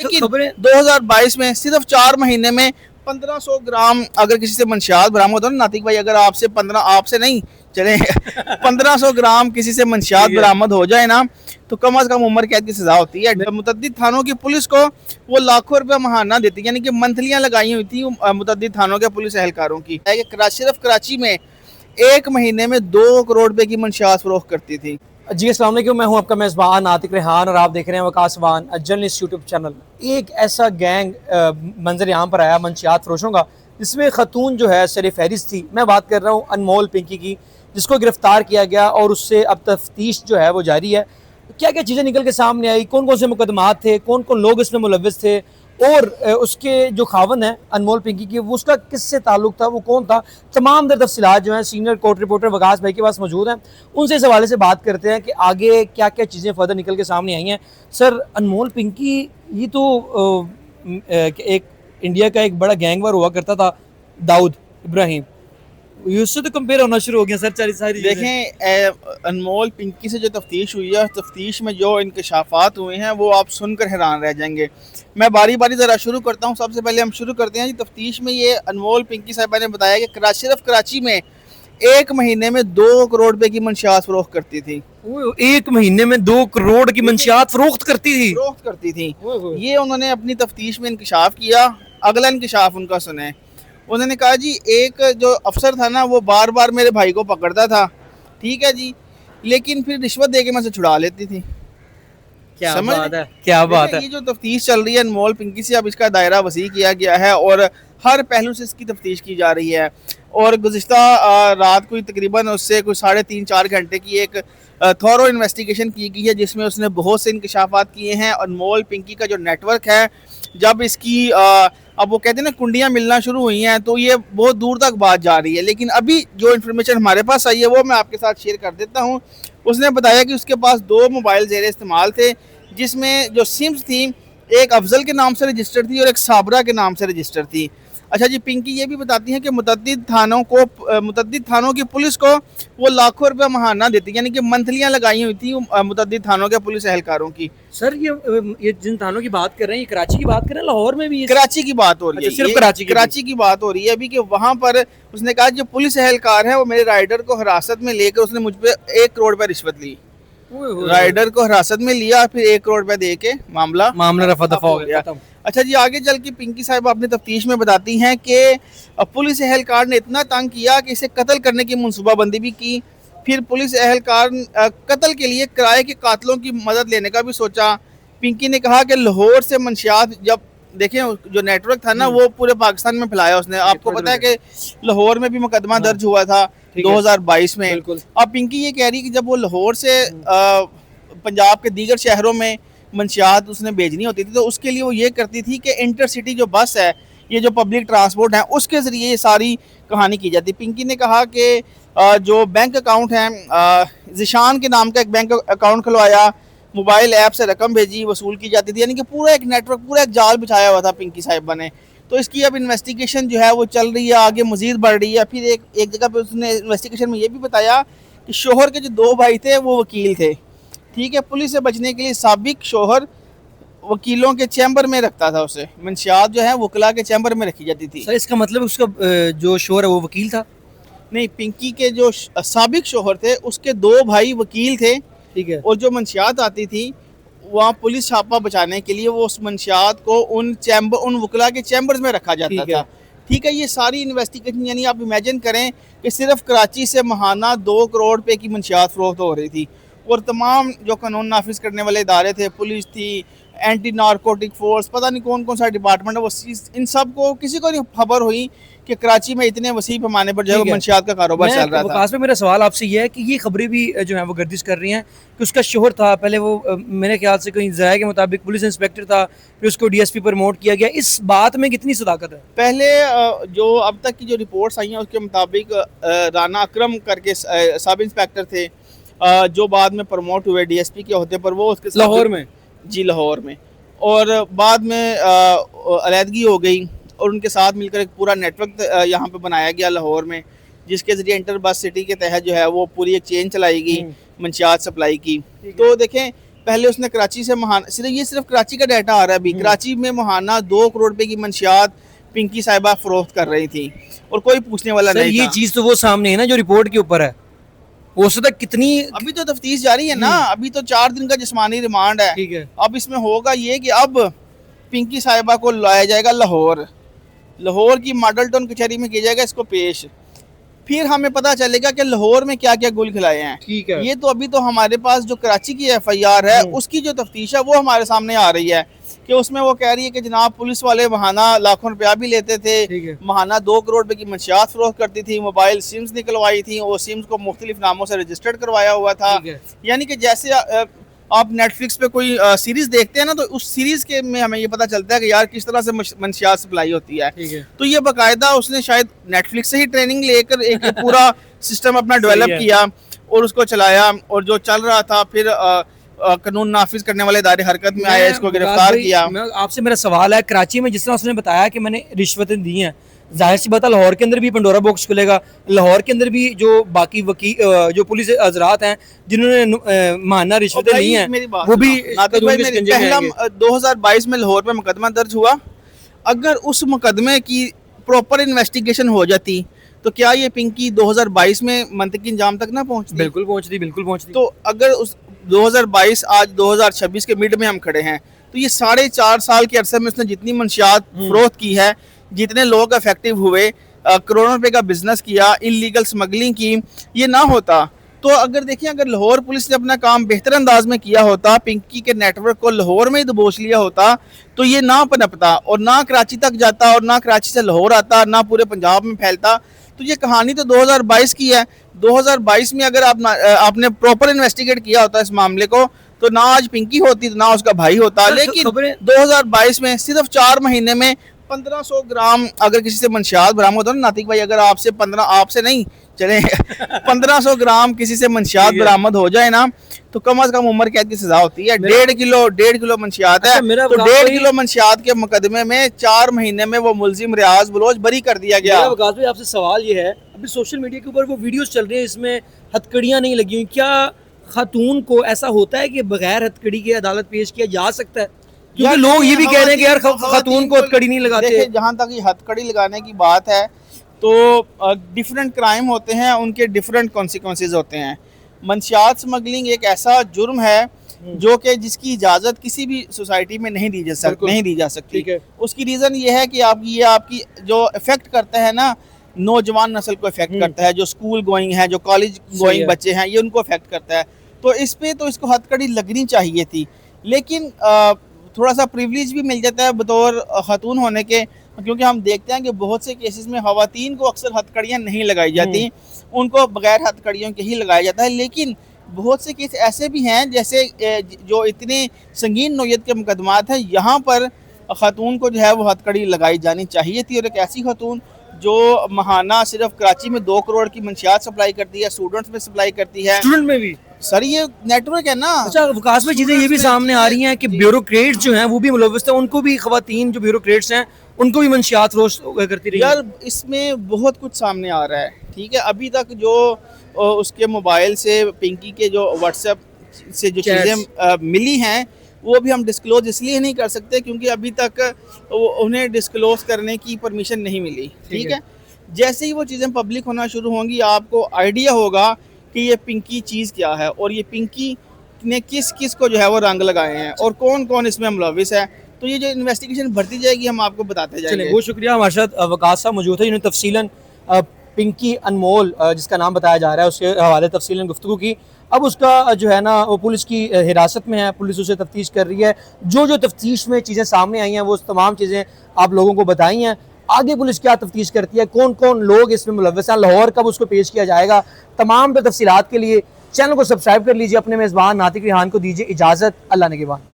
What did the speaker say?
लेकिन 2022 में सिर्फ 4 महीने में 1500 ग्राम अगर किसी से मंशियात बरामद हो ना नातिक भाई, अगर आपसे नहीं चले 1500 ग्राम किसी से मंशियात बरामद हो जाए ना, तो कम अज कम उम्र कैद की सजा होती है। मुतद्दिद थानों की पुलिस को वो लाखों रुपया महाना देती, यानी कि मंथलियां लगाई हुई थी मुतद्दिद थानों के पुलिस एहलकारों की, सिर्फ कराची में 1 महीने में 2 करोड़ रुपए की मंशियात फरोख्त करती थी। जी अस्सलाम वालेकुम, मैं हूं आपका मेज़बान आतिक रेहान और आप देख रहे हैं वकास वान जर्नलिस्ट यूट्यूब चैनल। एक ऐसा गैंग मंजर यहाँ पर आया मंशियात फरोशों का, जिसमें खतून जो है सर फहरिस्त थी। मैं बात कर रहा हूँ अनमोल पिंकी की, जिसको गिरफ्तार किया गया और उससे अब तफ्तीश जो है वो जारी है। क्या क्या चीज़ें निकल के सामने आई, कौन कौन से मुकदमात थे, कौन कौन लोग इसमें मुलव्वस थे, और उसके जो खावन है अनमोल पिंकी की वो उसका किससे ताल्लुक था, वो कौन था, तमाम दर तफसीलात जो हैं सीनियर कोर्ट रिपोर्टर वकास भाई के पास मौजूद हैं। उनसे इस हवाले से बात करते हैं कि आगे क्या क्या चीज़ें फर्दर निकल के सामने आई हैं। सर, अनमोल पिंकी ये तो एक इंडिया का एक बड़ा गैंगवार हुआ करता था, दाऊद इब्राहिम, उससे तो कंपेयर होना शुरू हो गया सर सारी। देखें, अनमोल पिंकी से जो तफ्तीश हुई है, तफ्तीश में जो इंकशाफात हुए हैं वो आप सुनकर हैरान रह जाएंगे। मैं बारी बारी ज़रा शुरू करता हूँ। सबसे पहले हम शुरू करते हैं जी तफ्तीश में। ये अनमोल पिंकी साहिबा ने बताया कि सिर्फ कराची में 1 महीने में 2 करोड़ रुपए की मंशियात फरोख्त करती थी। 1 महीने में 2 करोड़ की मंशियात फरोख्त करती थी। ये उन्होंने अपनी तफ्तीश में इंकशाफ किया। अगला इंकशाफ उनका सुने। उन्होंने कहा जी, एक जो अफसर था ना, वो बार बार मेरे भाई को पकड़ता था, ठीक है जी, लेकिन फिर रिश्वत दे के मैं से छुड़ा लेती थी। क्या बात है। ये जो तफ्तीश चल रही है अनमोल पिंकी से, अब इसका दायरा वसी किया गया है और हर पहलू से इसकी तफ्तीश की जा रही है। और गुज़िश्ता रात को तकरीबन उससे कुछ 3.5-4 घंटे की एक थॉरो इन्वेस्टिगेशन की गई है, जिसमें उसने बहुत से इंकशाफात किए हैं। अनमोल पिंकी का जो नेटवर्क है, जब इसकी अब वो कहते हैं ना कुंडियाँ मिलना शुरू हुई हैं, तो ये बहुत दूर तक बात जा रही है। लेकिन अभी जो इन्फॉर्मेशन हमारे पास आई है वो मैं आपके साथ शेयर कर देता हूँ। उसने बताया कि उसके पास 2 मोबाइल ज़ेर इस्तेमाल थे, जिसमें जो सिम्स थी एक अफजल के नाम से रजिस्टर थी और एक साबरा के नाम से रजिस्टर थी। अच्छा जी, पिंकी ये भी बताती हैं कि मुतद्दिद थानों की पुलिस को वो लाखों रुपया महाना देती, यानी कि मंथलियां लगाई हुई थी मुतद्दिद थानों के पुलिस एहलकारों की। सर, ये जिन थानों की बात कर रहे हैं, ये कराची की बात कर रहे हैं, लाहौर में भी? कराची की बात हो रही है। सिर्फ कराची की बात हो रही है अभी, कि वहाँ पर उसने कहा जो पुलिस एहलकार है वो मेरे राइडर को हिरासत में लेकर उसने मुझ पर 1 करोड़ रुपया रिश्वत ली। राइडर को हिरासत में लिया, फिर 1 करोड़ रुपया दे के मामला रफा दफा हो गया। अच्छा जी, आगे चल के पिंकी साहब अपनी तफ्तीश में बताती हैं कि पुलिस एहलकार ने इतना तंग किया कि इसे कत्ल करने की मनसूबाबंदी भी की। फिर पुलिस एहलकार कत्ल के लिए किराए के कातलों की मदद लेने का भी सोचा। पिंकी ने कहा कि लाहौर से मंशियात, जब देखें जो नेटवर्क था ना वो पूरे पाकिस्तान में फैलाया उसने। आपको पता है कि लाहौर में भी मुकदमा दर्ज हुआ था 2022 में। अब पिंकी ये कह रही है कि जब वो लाहौर से पंजाब के दीगर शहरों में मंशियात उसने भेजनी होती थी, तो उसके लिए वो ये करती थी कि इंटरसिटी जो बस है, ये जो पब्लिक ट्रांसपोर्ट है, उसके ज़रिए ये सारी कहानी की जाती। पिंकी ने कहा कि जो बैंक अकाउंट है, ज़िशान के नाम का एक बैंक अकाउंट खुलवाया, मोबाइल ऐप से रकम भेजी, वसूल की जाती थी, यानी कि पूरा एक नेटवर्क, पूरा एक जाल बिछाया हुआ था पिंकी साहिबा ने। तो इसकी अब इन्वेस्टिगेशन जो है वो चल रही है, आगे मज़ीद बढ़ रही है। फिर एक जगह पे उसने इन्वेस्टिगेशन में ये भी बताया कि शोहर के जो 2 भाई थे वो वकील थे, ठीक है। पुलिस से बचने के लिए साबिक शोहर वकीलों के चैम्बर में रखता था उसे। मंशियात जो है वकला के चैम्बर में रखी जाती थी। सर, इसका मतलब उसका जो शोहर है वो वकील था? नहीं, पिंकी के जो साबिक शोहर थे उसके 2 भाई वकील थे, ठीक है। और जो मंशियात आती थी वहाँ पुलिस छापा बचाने के लिए वो उस मंशियात को उन वकला के चैम्बर्स में रखा जाता था, ठीक है। ये सारी इन्वेस्टिगेशन, यानी आप इमेजिन करें कि सिर्फ कराची से महाना 2 करोड़ रुपए की मंशियात फरोख्त हो रही थी। और तमाम जो कानून नाफिज करने वाले इदारे थे, पुलिस थी, एंटी नारकोटिक फोर्स, पता नहीं कौन कौन सा डिपार्टमेंट है, वो इन सब को किसी को नहीं खबर हुई कि कराची में इतने वसी पैमाने पर जो है मंशियात का कारोबार चल रहा था। वकास में मेरा सवाल आपसे ये है कि ये खबरें भी जो है वो गर्दिश कर रही हैं कि उसका शोहर था, पहले वो मेरे ख्याल से कहीं ज़राए के मुताबिक पुलिस इंस्पेक्टर था, फिर उसको DSP प्रमोट किया गया। इस बात में कितनी सदाकत है? पहले जो अब तक की जो रिपोर्ट्स आई हैं उसके मुताबिक राना अकरम करके सब इंस्पेक्टर थे, जो बाद में प्रमोट हुए DSP के होते पर, वो उसके लाहौर में, जी लाहौर में, और बाद में अलहदगी हो गई और उनके साथ मिलकर एक पूरा नेटवर्क यहाँ पे बनाया गया लाहौर में, जिसके ज़रिए इंटर बस सिटी के तहत जो है वो पूरी एक चेन चलाई गई मंशियात सप्लाई की। तो देखें पहले उसने कराची से महाना, सिर्फ कराची का डाटा आ रहा है अभी, कराची में महाना 2 करोड़ रुपए की मंशियात पिंकी साहिबा फरोख्त कर रही थी और कोई पूछने वाला नहीं ये था। चीज तो वो सामने है ना जो रिपोर्ट के ऊपर है, वो तक कितनी अभी तो तफ्तीश जारी है ना, अभी तो 4 दिन का जिस्मानी रिमांड है। ठीक है। अब इसमें होगा ये कि अब पिंकी साहिबा को लाया जाएगा लाहौर, लाहौर की मॉडल टाउन कचहरी में किया जाएगा इसको पेश, फिर हमें पता चलेगा कि लाहौर में क्या क्या गुल खिलाए हैं। ठीक है। ये तो अभी तो हमारे पास जो कराची की FIR है उसकी जो तफ्तीश है वो हमारे सामने आ रही है कि उसमें वो कह रही है कि जनाब पुलिस वाले महाना लाखों रुपया भी लेते थे, महाना 2 करोड़ रुपए की मंशियात फरोख्त करती थी, मोबाइल सिम्स निकलवाई थी और सिम्स को मुख्तलिफ नामों से रजिस्टर्ड करवाया हुआ था। यानी कि जैसे आप नेटफ्लिक्स पे कोई सीरीज देखते हैं ना, तो उस सीरीज के में हमें ये पता चलता है कि यार किस तरह से मंशियात सप्लाई होती है। तो ये बाकायदा उसने शायद नेटफ्लिक्स से ही ट्रेनिंग लेकर एक पूरा सिस्टम अपना डेवलप किया और उसको चलाया, और जो चल रहा था फिर कानून नाफिज करने वाले इदारे हरकत में आए, इसको गिरफ्तार किया। आपसे मेरा सवाल है, कराची में जिस तरह उसने बताया कि मैंने रिश्वतें दी हैं, जाहिर सी बात है लाहौर के अंदर भी पंडोरा बॉक्स खुलेगा, लाहौर के अंदर भी जो बाकी वकील जो पुलिस हजरात हैं जिन्होंने माना रिश्वतें ली हैं वो भी पहला 2022 में लाहौर पे मुकदमा दर्ज हुआ। अगर उस मुकदमे की प्रॉपर इन्वेस्टिगेशन हो जाती तो क्या ये पिंकी 2022 में मंतकी इंजाम तक ना पहुंचती? बिल्कुल पहुंचती, बिल्कुल पहुंचती। तो अगर उस 2022 आज 2026 के मिड में हम खड़े हैं, तो ये 4.5 साल के अरसे में उसने जितनी मंशियात फरोख्त की है, जितने लोग इफेक्टिव हुए, करोड़ों रुपए का बिजनेस किया, इलीगल स्मगलिंग की, ये ना होता तो अगर देखिए अगर लाहौर पुलिस ने अपना काम बेहतर अंदाज में किया होता, पिंकी के नेटवर्क को लाहौर में ही दबोच लिया होता, तो ये ना पनपता और ना कराची तक जाता और ना कराची से लाहौर आता, ना पूरे पंजाब में फैलता। तो ये कहानी तो 2022 की है। 2022 में अगर आपने प्रॉपर इन्वेस्टिगेट किया होता इस मामले को, तो ना आज पिंकी होती, ना उसका भाई होता। लेकिन 2022 में सिर्फ 4 महीने में 1500 ग्राम अगर किसी से मंशियात बरामद हो ना, नातिक भाई, अगर आपसे नहीं चले 1500 ग्राम किसी से मंशियात बरामद हो जाए ना, तो कम से कम उम्र कैद की सजा होती है। 1.5 किलो मंशियात है, तो 1.5 किलो मंशियात के मुकदमे में 4 महीने में वो मुलजिम रियाज बलोच बरी कर दिया गया। वकास भाई आपसे सवाल ये है, अभी सोशल मीडिया के ऊपर वो वीडियोस चल रही है, इसमें हथकड़ियां नहीं लगी हुई, क्या खातून को ऐसा होता है कि बगैर हथकड़ी के अदालत पेश किया जा सकता है? क्योंकि लोग ये भी कह रहे हैं कि यार खातून को हथकड़ी नहीं लगाते। जहाँ तक ये हथकड़ी लगाने की बात है, तो डिफरेंट क्राइम होते हैं, उनके डिफरेंट कॉन्सिक्वेंसेज होते हैं। मंशियात स्मगलिंग एक ऐसा जुर्म है जो कि जिसकी इजाज़त किसी भी सोसाइटी में नहीं दी जा सकती। उसकी रीज़न ये है कि आपकी जो इफेक्ट करता है ना, नौजवान नस्ल को इफेक्ट करता है, जो स्कूल गोइंग है, जो कॉलेज गोइंग बच्चे हैं, ये उनको इफेक्ट करता है। तो इस पे तो इसको हथकड़ी लगनी चाहिए थी, लेकिन थोड़ा सा प्रिविलेज भी मिल जाता है बतौर खातून होने के, क्योंकि हम देखते हैं कि बहुत से केसेस में खवातीन को अक्सर हथकड़ियाँ नहीं लगाई जाती, उनको बगैर हथकड़ियों के ही लगाया जाता है। लेकिन बहुत से केस ऐसे भी हैं जैसे जो इतने संगीन नौयत के मुकदमात हैं, यहाँ पर खातून को जो है वो हथकड़ी लगाई जानी चाहिए थी। और एक ऐसी खातून जो महाना सिर्फ कराची में 2 करोड़ की मंशियात सप्लाई करती है, स्टूडेंट्स में सप्लाई करती है, स्टूडेंट में भी सर ये नेटवर्क है ना। अच्छा वकास में चीजें ये भी सामने आ रही हैं कि ब्यूरोक्रेट्स जो हैं वो भी मुलव्वस हैं, उनको भी खवातीन जो ब्यूरोक्रेट्स हैं उनको भी मंशियात फरोख्त करती रही। यार इसमें बहुत कुछ सामने आ रहा है, ठीक है। अभी तक जो उसके मोबाइल से पिंकी के जो व्हाट्सएप से जो चीज़ें मिली हैं वो भी हम डिस्क्लोज इसलिए नहीं कर सकते क्योंकि अभी तक उन्हें डिस्क्लोज करने की परमिशन नहीं मिली, ठीक है। जैसे ही वो चीज़ें पब्लिक होना शुरू होंगी, आपको आइडिया होगा कि ये पिंकी चीज़ क्या है और ये पिंकी ने किस किस को जो है वो रंग लगाए हैं और कौन कौन इसमें मुलव्विस है। तो ये जो इन्वेस्टिगेशन बढ़ती जाएगी हम आपको बताते जाएंगे। बहुत शुक्रिया, हमारे साथ वकास साहब मौजूद है जिन्होंने तफसीलन पिंकी अनमोल जिसका नाम बताया जा रहा है उसके हवाले तफसीलन गुफ्तगू की। अब उसका जो है ना वो पुलिस की हिरासत में है, पुलिस उसे तफ्तीश कर रही है। जो तफ्तीश में चीज़ें सामने आई हैं वो तमाम चीज़ें आप लोगों को बताई हैं। आगे पुलिस क्या तफ्तीश करती है, कौन कौन लोग इसमें मुलव्वस हैं, लाहौर कब उसको पेश किया जाएगा, तमाम तफसीलात के लिए चैनल को सब्सक्राइब कर लीजिए। अपने मेज़बान नातिक रेहान को दीजिए इजाज़त। अल्लाह ने के बाद।